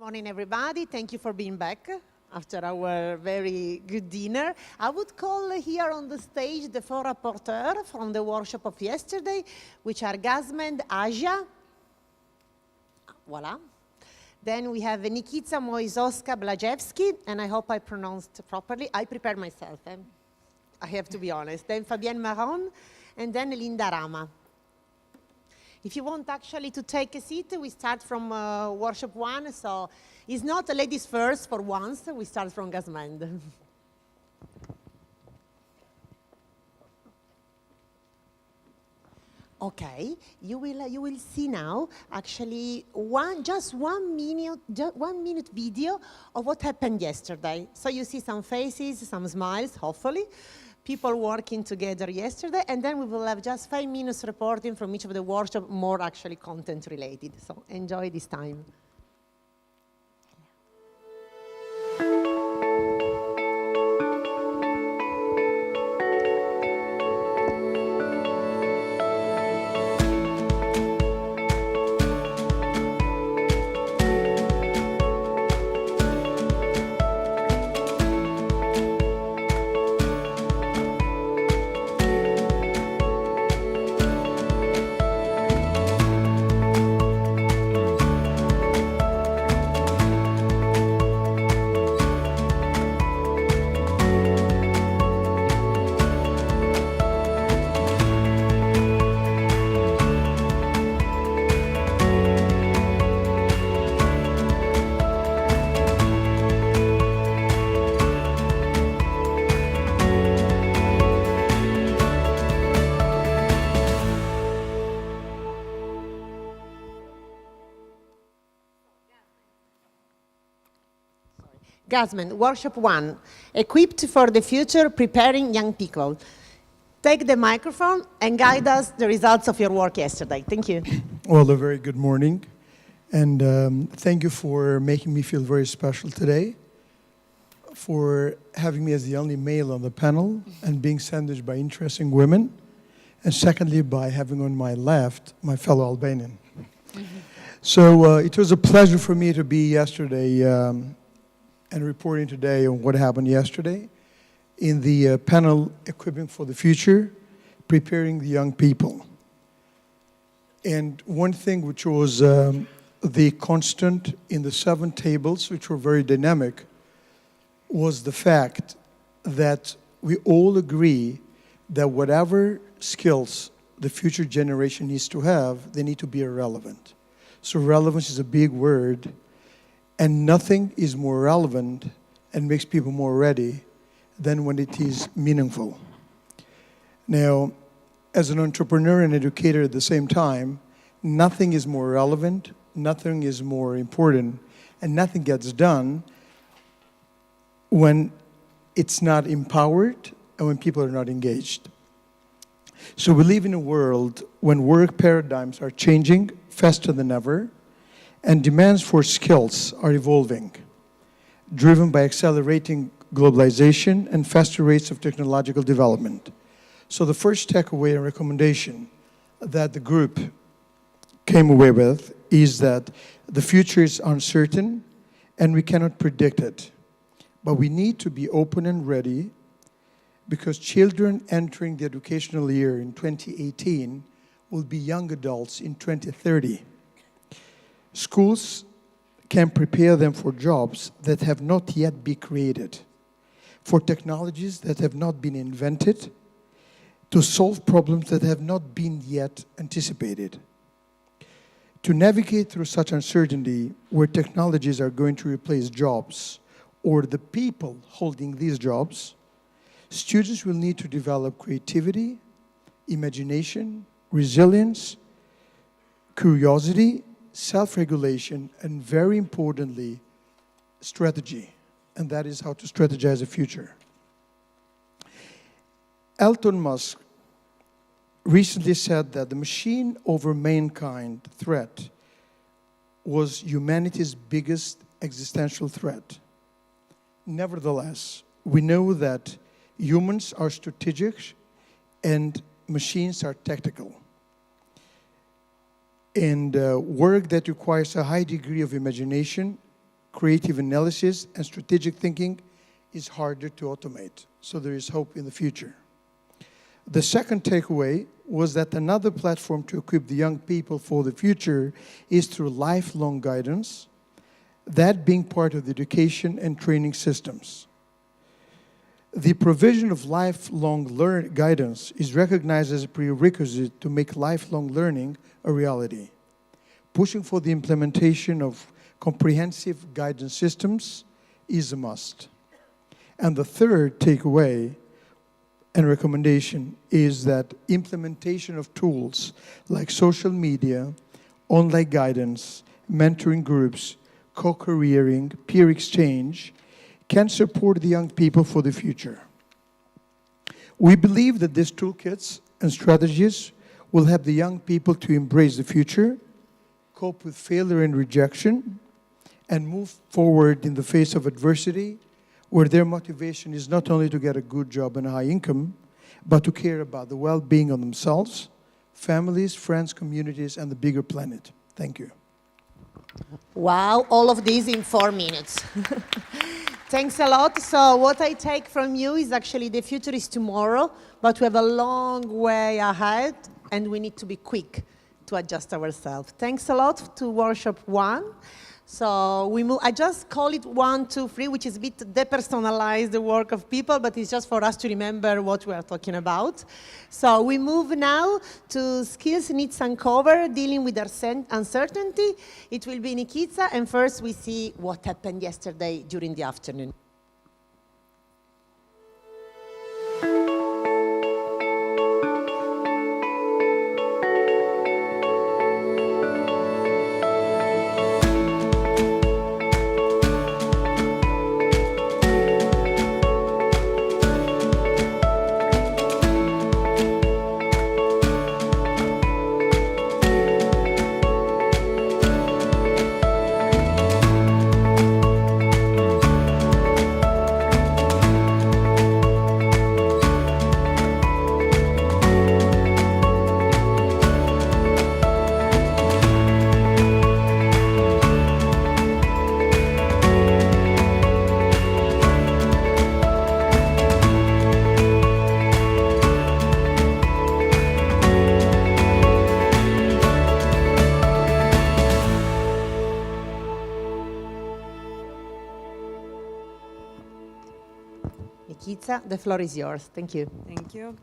Morning, everybody. Thank you for being back after our very good dinner. I would call here on the stage the four rapporteurs from the workshop of yesterday, which are Gazmend, Asia. Voila. Then we have Nikita Moisoska Blajewski, and I hope I pronounced properly. I prepared myself, I have to be honest. Then Fabienne Maron, and then Linda Rama. If you want actually to take a seat, we start from workshop 1, so it's not ladies first for once, we start from Gazmend. Okay, you will see now actually just one minute video of what happened yesterday. So you see some faces, some smiles, hopefully. People working together yesterday, and then we will have just 5 minutes reporting from each of the workshops, more actually content related. So enjoy this time. Gazmend, workshop 1, equipped for the future, preparing young people. Take the microphone and guide us the results of your work yesterday. Thank you. Well, a very good morning. And thank you for making me feel very special today, for having me as the only male on the panel and being sandwiched by interesting women. And secondly, by having on my left my fellow Albanian. So it was a pleasure for me to be yesterday and reporting today on what happened yesterday in the panel Equipping for the Future, Preparing the Young People. And one thing which was the constant in the 7 tables, which were very dynamic, was the fact that we all agree that whatever skills the future generation needs to have, they need to be relevant. So relevance is a big word, and nothing is more relevant and makes people more ready than when it is meaningful. Now, as an entrepreneur and educator at the same time, nothing is more relevant, nothing is more important, and nothing gets done when it's not empowered and when people are not engaged. So we live in a world when work paradigms are changing faster than ever, and demands for skills are evolving, driven by accelerating globalization and faster rates of technological development. So the first takeaway and recommendation that the group came away with is that the future is uncertain and we cannot predict it. But we need to be open and ready, because children entering the educational year in 2018 will be young adults in 2030. Schools can prepare them for jobs that have not yet been created, for technologies that have not been invented, to solve problems that have not been yet anticipated. To navigate through such uncertainty, where technologies are going to replace jobs or the people holding these jobs, students will need to develop creativity, imagination, resilience, curiosity, self-regulation, and very importantly, strategy. And that is how to strategize the future. Elon Musk recently said that the machine over mankind threat was humanity's biggest existential threat. Nevertheless, we know that humans are strategic and machines are tactical. And work that requires a high degree of imagination creative analysis, and strategic thinking is harder to automate. So there is hope in the future. The second takeaway was that another platform to equip the young people for the future is through lifelong guidance, that being part of the education and training systems. The provision of lifelong guidance is recognized as a prerequisite to make lifelong learning a reality. Pushing for the implementation of comprehensive guidance systems is a must. And the third takeaway and recommendation is that implementation of tools like social media, online guidance, mentoring groups, co-careering, peer exchange can support the young people for the future. We believe that these toolkits and strategies will help the young people to embrace the future, cope with failure and rejection, and move forward in the face of adversity, where their motivation is not only to get a good job and a high income, but to care about the well-being of themselves, families, friends, communities, and the bigger planet. Thank you. Wow, all of these in 4 minutes. Thanks a lot. So what I take from you is actually the future is tomorrow, but we have a long way ahead, and we need to be quick to adjust ourselves. Thanks a lot to workshop 1. So we move, I just call it 1, 2, 3, which is a bit depersonalized the work of people, but it's just for us to remember what we are talking about. So we move now to skills, needs, and cover, dealing with uncertainty. It will be Nikita, and first we see what happened yesterday during the afternoon. Nikita, the floor is yours. Thank you. Thank you.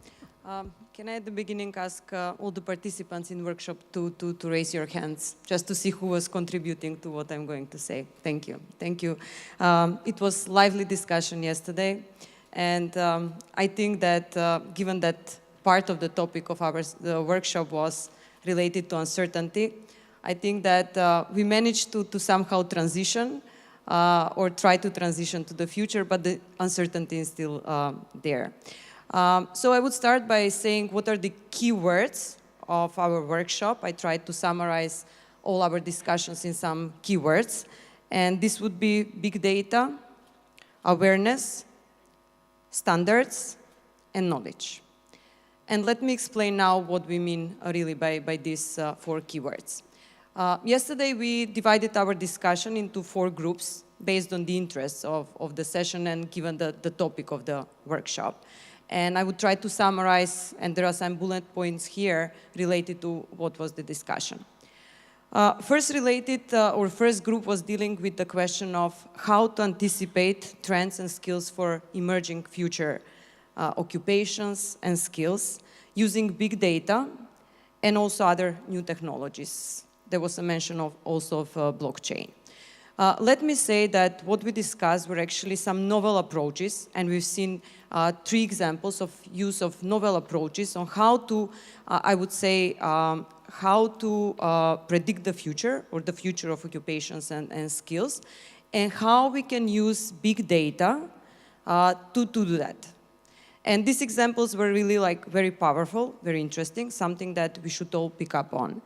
Can I at the beginning ask all the participants in workshop to raise your hands, just to see who was contributing to what I'm going to say? Thank you. Thank you. It was lively discussion yesterday, and I think that given that part of the topic of our workshop was related to uncertainty, I think that we managed to somehow transition or try to transition to the future, but the uncertainty is still there. So I would start by saying what are the key words of our workshop. I tried to summarize all our discussions in some keywords, and this would be big data, awareness, standards, and knowledge. And let me explain now what we mean really by these 4 keywords. Yesterday, we divided our discussion into 4 groups based on the interests of the session and given the topic of the workshop. And I would try to summarize, and there are some bullet points here related to what was the discussion. First group was dealing with the question of how to anticipate trends and skills for emerging future occupations and skills using big data and also other new technologies. There was a mention also of blockchain. Let me say that what we discussed were actually some novel approaches, and we've seen 3 examples of use of novel approaches on how to, I would say, how to predict the future or the future of occupations and skills, and how we can use big data to do that. And these examples were really very powerful, very interesting, something that we should all pick up on.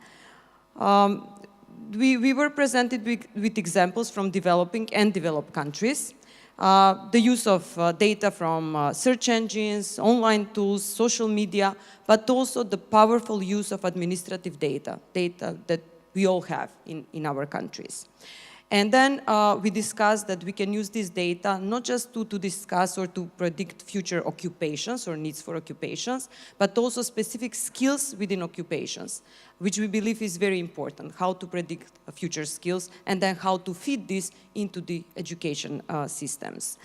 We were presented with examples from developing and developed countries. The use of data from search engines, online tools, social media, but also the powerful use of administrative data that we all have in our countries. And then we discussed that we can use this data not just to discuss or to predict future occupations or needs for occupations, but also specific skills within occupations, which we believe is very important, how to predict future skills and then how to feed this into the education systems.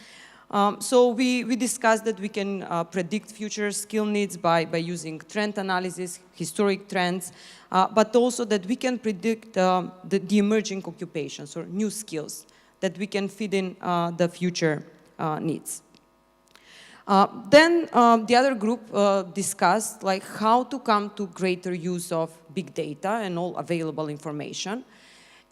So we discussed that we can predict future skill needs by using trend analysis, historic trends, but also that we can predict the emerging occupations or new skills that we can feed in the future needs. Then the other group discussed like how to come to greater use of big data and all available information.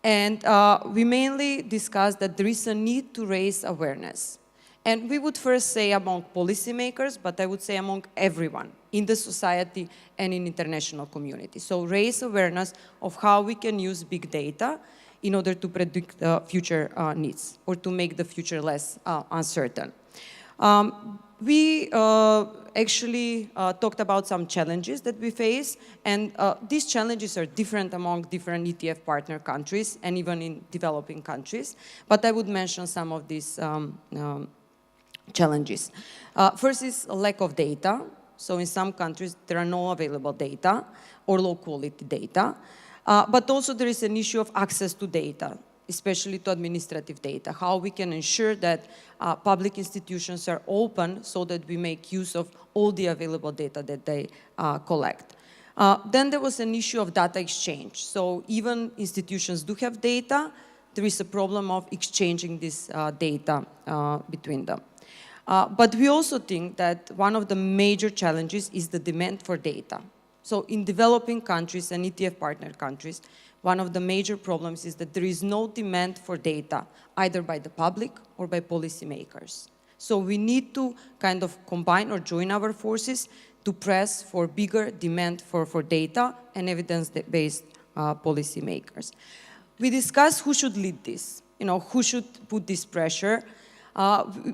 And we mainly discussed that there is a need to raise awareness. And we would first say among policymakers, but I would say among everyone in the society and in international community. So raise awareness of how we can use big data in order to predict future needs or to make the future less uncertain. We actually talked about some challenges that we face, and these challenges are different among different ETF partner countries and even in developing countries, but I would mention some of these challenges. First is a lack of data. So in some countries, there are no available data or low quality data. But also there is an issue of access to data, especially to administrative data, how we can ensure that public institutions are open so that we make use of all the available data that they collect. Then there was an issue of data exchange. So even institutions do have data, there is a problem of exchanging this data between them. But we also think that one of the major challenges is the demand for data. So in developing countries and ETF partner countries, one of the major problems is that there is no demand for data, either by the public or by policymakers. So we need to kind of combine or join our forces to press for bigger demand for data and evidence-based policymakers. We discussed who should lead this, who should put this pressure.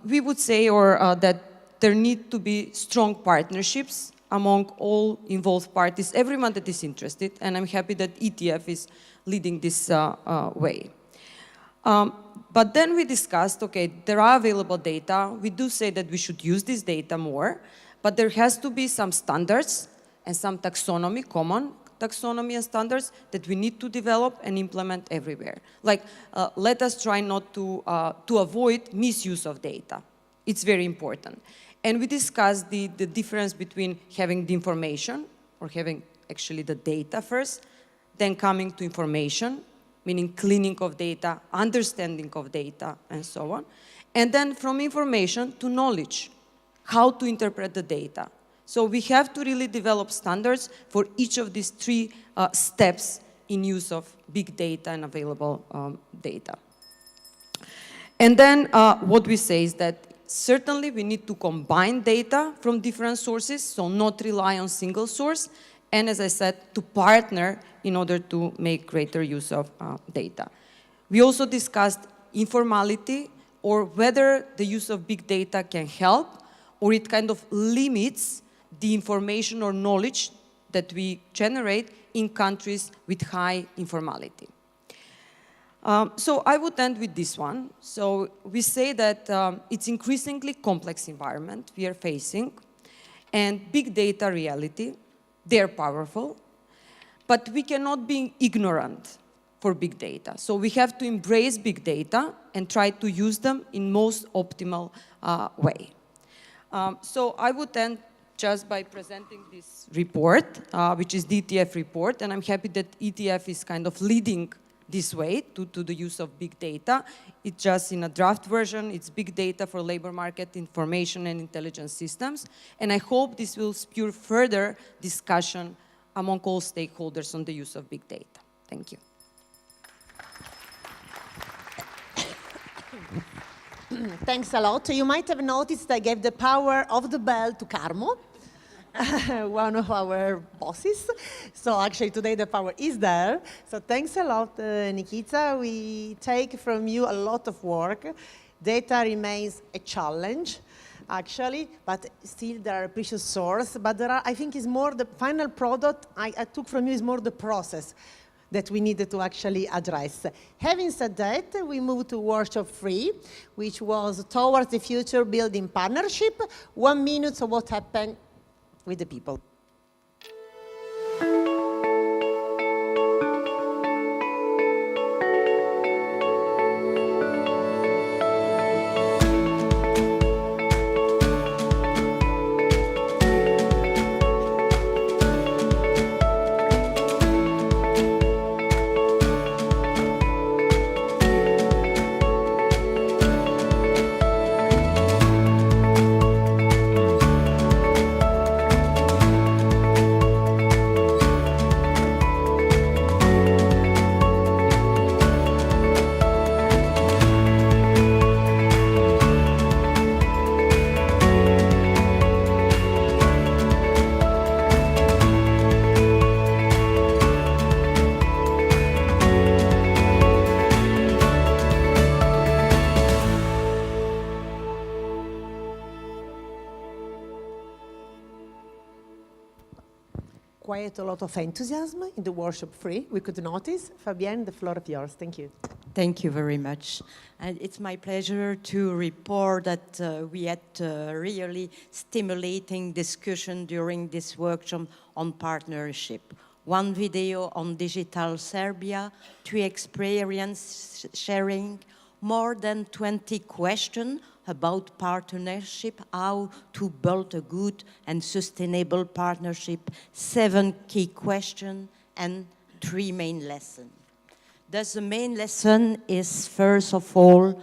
We would say that there need to be strong partnerships among all involved parties, everyone that is interested, and I'm happy that ETF is leading this way. But then we discussed, okay, there are available data. We do say that we should use this data more, but there has to be some standards and some taxonomy, common taxonomy and standards that we need to develop and implement everywhere. Like, let us try not to avoid misuse of data. It's very important. And we discussed the difference between having the information, or having actually the data first, then coming to information, meaning cleaning of data, understanding of data, and so on. And then from information to knowledge, how to interpret the data. So we have to really develop standards for each of these three steps in use of big data and available data. And then what we say is that certainly we need to combine data from different sources, so not rely on single source, and as I said, to partner in order to make greater use of data. We also discussed informality, or whether the use of big data can help, or it kind of limits the information or knowledge that we generate in countries with high informality. So I would end with this one. So we say that it's increasingly complex environment we are facing, and big data reality, they're powerful, but we cannot be ignorant for big data. So we have to embrace big data and try to use them in most optimal way. So I would end just by presenting this report, which is the ETF report, and I'm happy that ETF is kind of leading this way to the use of big data. It's just in a draft version. It's big data for labor market information and intelligence systems, and I hope this will spur further discussion among all stakeholders on the use of big data. Thank you. Thanks a lot. You might have noticed I gave the power of the bell to Carmo, one of our bosses. So actually today the power is there. So thanks a lot, Nikita. We take from you a lot of work. Data remains a challenge, actually, but still there are a precious source. But there are, I think, is more the final product I took from you is more the process. that we needed to actually address. Having said that, we moved to workshop 3, which was towards the future building partnership. 1 minute of what happened with the people. Quite a lot of enthusiasm in the workshop 3, we could notice. Fabienne, the floor is yours. Thank you. Thank you very much. And it's my pleasure to report that we had a really stimulating discussion during this workshop on partnership. 1 video on digital Serbia, 3 experience sharing, more than 20 questions about partnership, how to build a good and sustainable partnership, 7 key questions, and 3 main lessons. Thus, the main lesson is, first of all,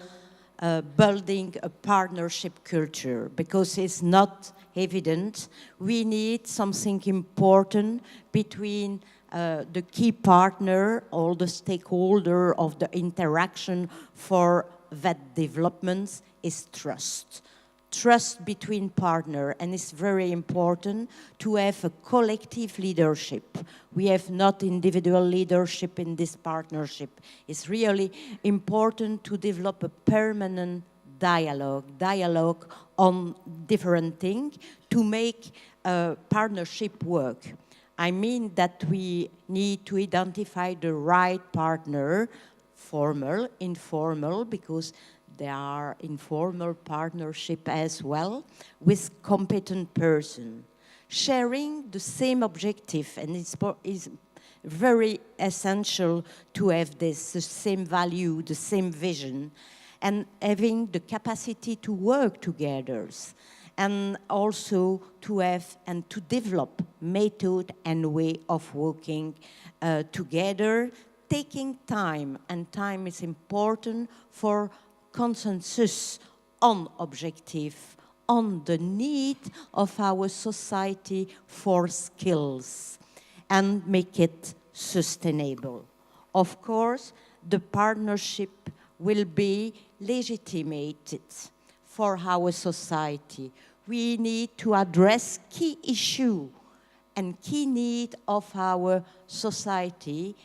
building a partnership culture, because it's not evident. We need something important between the key partner, all the stakeholder of the interaction for that development is trust. Trust between partners, and it's very important to have a collective leadership. We have not individual leadership in this partnership. It's really important to develop a permanent dialogue on different things to make a partnership work. I mean that we need to identify the right partner, formal, informal, because there are informal partnership as well, with competent person. Sharing the same objective, and it's very essential to have this, the same value, the same vision, and having the capacity to work together, and also to have and to develop method and way of working together, taking time, and time is important for consensus on objective, on the need of our society for skills, and make it sustainable. Of course, the partnership will be legitimated for our society. We need to address key issue and key need of our society,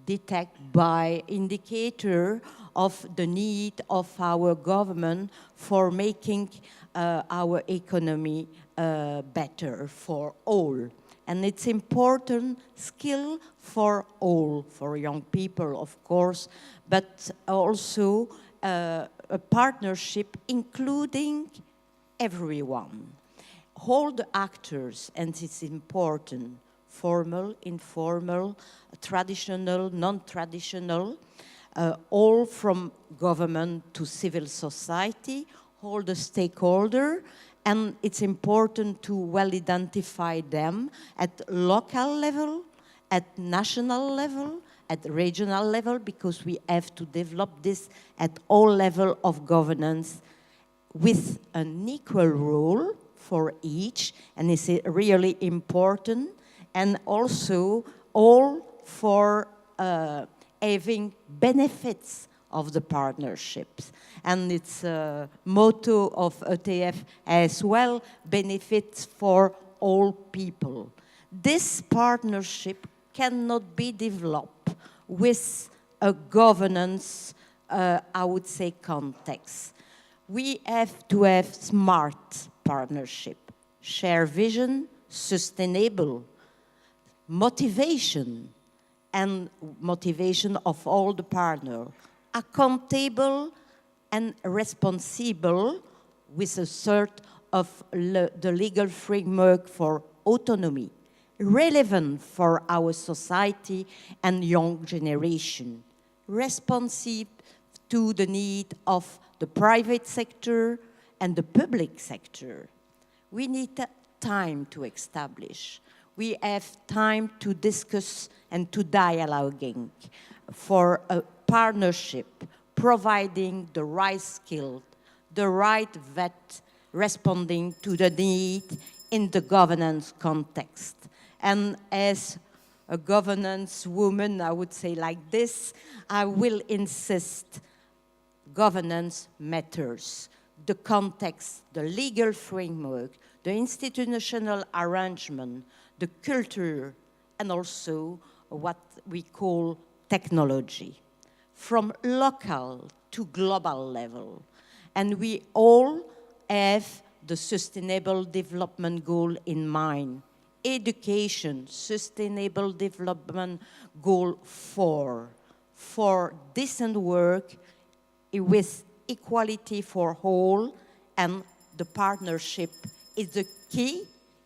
detect by indicator of the need of our government for making our economy better for all. And it's important skill for all, for young people, of course, but also a partnership including everyone. All the actors, and it's important, formal, informal, traditional, non-traditional, all from government to civil society, all the stakeholders, and it's important to well identify them at local level, at national level, at regional level, because we have to develop this at all levels of governance with an equal role for each, and it's really important, and also all for having benefits of the partnerships. And it's a motto of ETF as well, benefits for all people. This partnership cannot be developed with a governance, I would say, context. We have to have smart partnership, share vision, sustainable, motivation, and motivation of all the partners, accountable and responsible with a sort of the legal framework for autonomy, relevant for our society and young generation, responsive to the need of the private sector and the public sector. We need time to establish. We have time to discuss and to dialoguing for a partnership, providing the right skill, the right vet, responding to the need in the governance context. And as a governance woman, I would say like this, I will insist governance matters. The context, the legal framework, the institutional arrangement, the culture, and also what we call technology, from local to global level. And we all have the Sustainable Development Goal in mind. Education, Sustainable Development Goal 4, for decent work with equality for all, and the partnership is the key,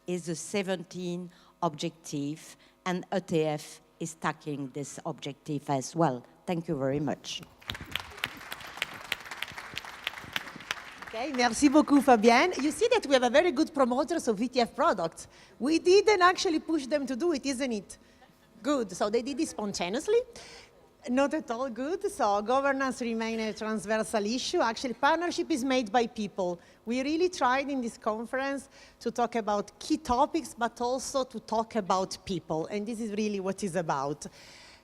is the 17 objective, and ETF is tackling this objective as well. Thank you very much. Okay, merci beaucoup, Fabienne. You see that we have a very good promoters of ETF products. We didn't actually push them to do it, isn't it? Good, so they did it spontaneously. Not at all good, so governance remains a transversal issue. Actually, partnership is made by people. We really tried in this conference to talk about key topics, but also to talk about people, and this is really what it's about.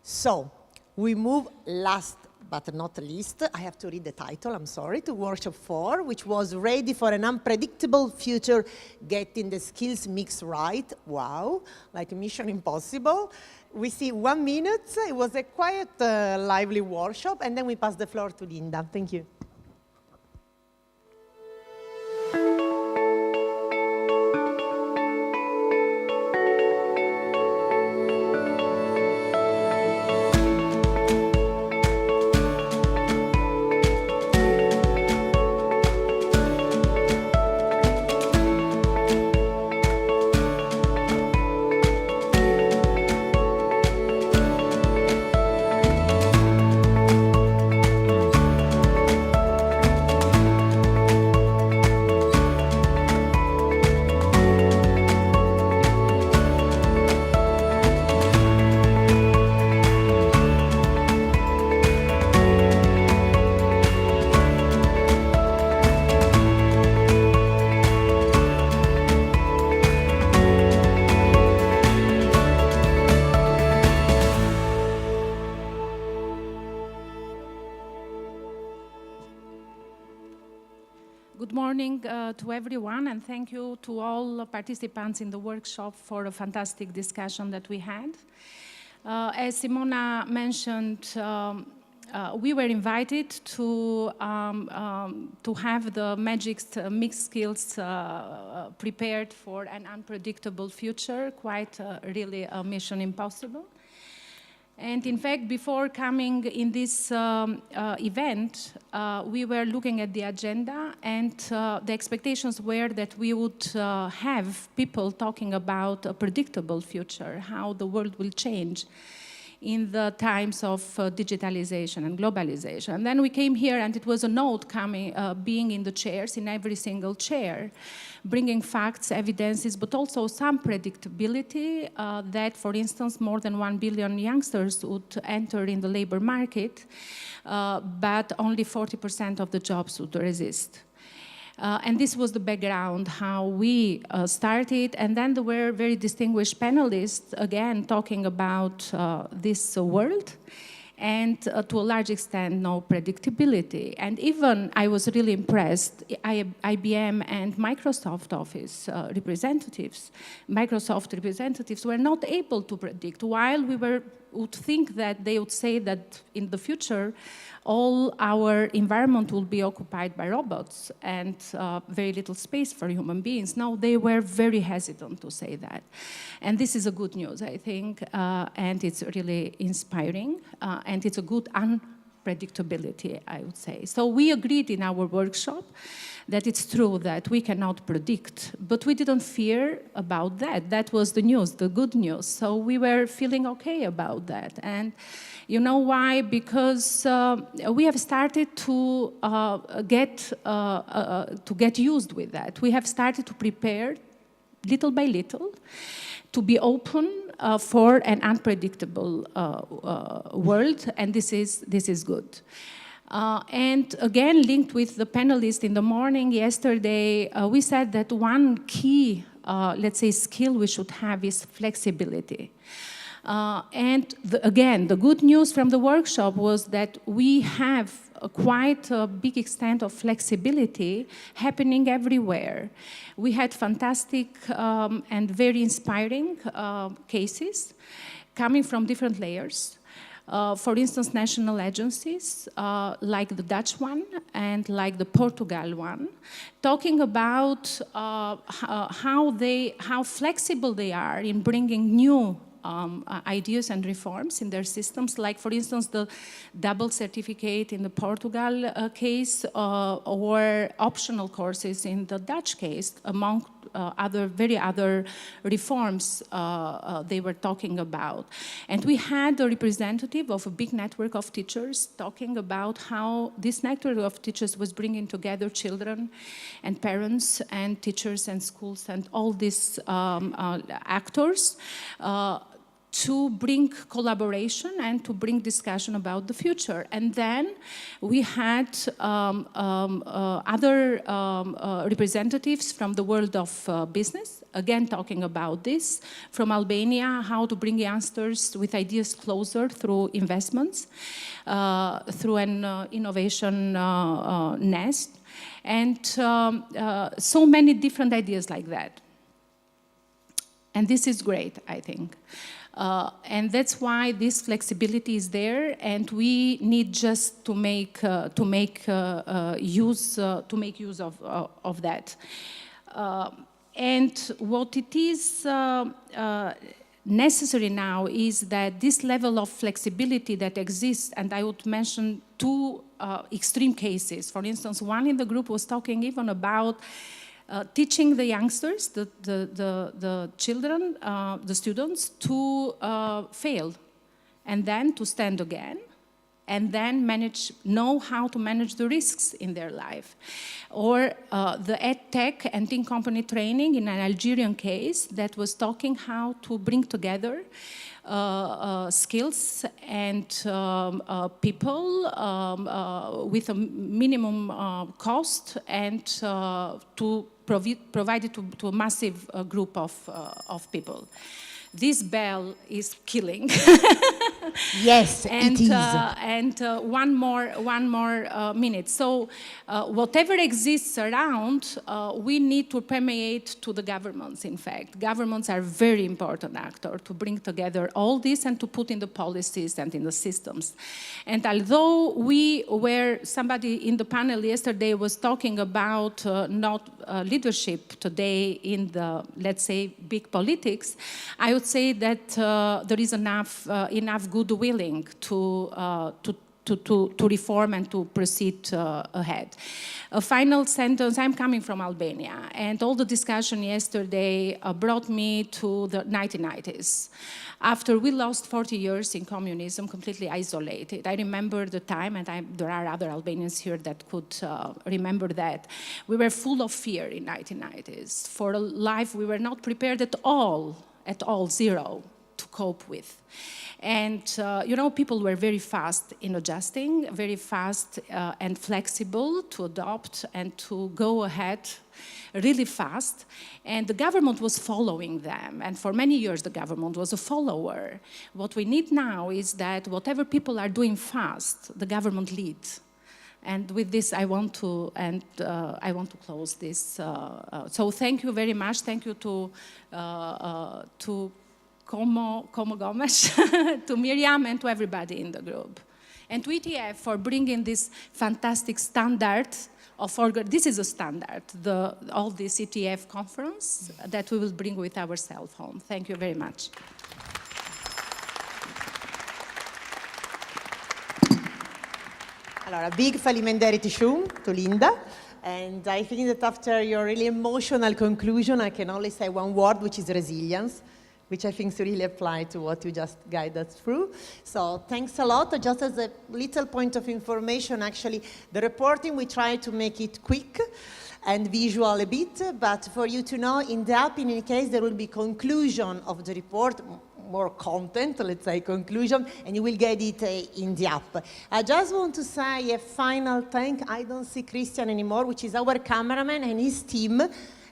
So, we move last but not least, I have to read the title, I'm sorry, to workshop 4, which was Ready for an Unpredictable Future, Getting the Skills Mix Right. Wow, like Mission Impossible. We see 1 minute, it was a quite lively workshop, and then we pass the floor to Linda. Thank you. Good morning to everyone, and thank you to all participants in the workshop for a fantastic discussion that we had. As Simona mentioned, we were invited to have the magic mixed skills prepared for an unpredictable future, quite really a mission impossible. And in fact, before coming in this event, we were looking at the agenda, and the expectations were that we would have people talking about a predictable future, how the world will change in the times of digitalization and globalization. And then we came here, and it was a note coming, being in the chairs, in every single chair, bringing facts, evidences, but also some predictability that, for instance, more than 1 billion youngsters would enter in the labor market, but only 40% of the jobs would resist. And this was the background, how we started. And then there were very distinguished panelists, again, talking about this world. And to a large extent, no predictability. And even I was really impressed, IBM and Microsoft office representatives, Microsoft representatives were not able to predict, while we were would think that they would say that in the future, all our environment will be occupied by robots and very little space for human beings. No, they were very hesitant to say that. And this is a good news, I think, and it's really inspiring, and it's a good unpredictability, I would say. So we agreed in our workshop that it's true that we cannot predict, but we didn't fear about that. That was the news, the good news. So we were feeling okay about that. And you know why? Because we have started to get used with that. We have started to prepare little by little to be open for an unpredictable world, and this is good. And again, linked with the panelists in the morning yesterday, we said that one key, let's say, skill we should have is flexibility. And again, the good news from the workshop was that we have quite a big extent of flexibility happening everywhere. We had fantastic and very inspiring cases coming from different layers. For instance, national agencies, like the Dutch one and like the Portugal one, talking about how flexible they are in bringing new ideas and reforms in their systems, like, for instance, the double certificate in the Portugal case, or optional courses in the Dutch case, among other reforms they were talking about. And we had a representative of a big network of teachers talking about how this network of teachers was bringing together children and parents and teachers and schools and all these actors to bring collaboration and to bring discussion about the future. And then we had other representatives from the world of business, again talking about this, from Albania, how to bring youngsters with ideas closer through investments, through an innovation nest, and so many different ideas like that. And this is great, I think. And that's why this flexibility is there, and we need just to make use of that. And what it is necessary now is that this level of flexibility that exists, and I would mention two extreme cases. For instance, one in the group was talking even about teaching the youngsters, the children, the students, to fail, and then to stand again, and then know how to manage the risks in their life. Or the EdTech and Think Company training in an Algerian case that was talking how to bring together skills and people with a minimum cost, and to provide it to a massive group of people. This bell is killing. Yes, and, it is. And one more minute. So whatever exists around, we need to permeate to the governments, in fact. Governments are a very important actor to bring together all this and to put in the policies and in the systems. And although somebody in the panel yesterday was talking about not leadership today in the, let's say, big politics, I would say that there is enough goodwilling to reform and to proceed ahead. A final sentence, I'm coming from Albania, and all the discussion yesterday brought me to the 1990s. After we lost 40 years in communism, completely isolated. I remember the time, and there are other Albanians here that could remember that. We were full of fear in 1990s. For a life we were not prepared at all, zero, to cope with. And, people were very fast in adjusting, very fast and flexible to adopt and to go ahead really fast. And the government was following them. And for many years, the government was a follower. What we need now is that whatever people are doing fast, the government leads. And with this, I want to close this. So thank you very much. Thank you to Como Gomes, to Miriam, and to everybody in the group. And to ETF for bringing this fantastic standard of this is a standard, all this ETF conference that we will bring with ourselves home. Thank you very much. Allora, big fallimentarity shum to Linda. And I think that after your really emotional conclusion, I can only say one word, which is resilience, which I think really apply to what you just guided us through. So thanks a lot. Just as a little point of information, actually, the reporting, we try to make it quick and visual a bit, but for you to know, in the app, in any case, there will be conclusion of the report, more content, let's say conclusion, and you will get it in the app. I just want to say a final thank. I don't see Christian anymore, which is our cameraman and his team,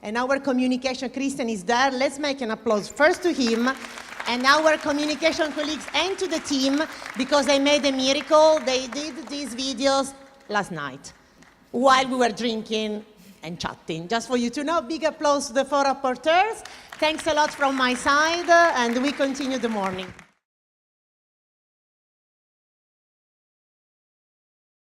and our communication. Christian is there. Let's make an applause first to him and our communication colleagues and to the team, because they made a miracle. They did these videos last night while we were drinking and chatting. Just for you to know, big applause to the 4 rapporteurs. Thanks a lot from my side, and we continue the morning.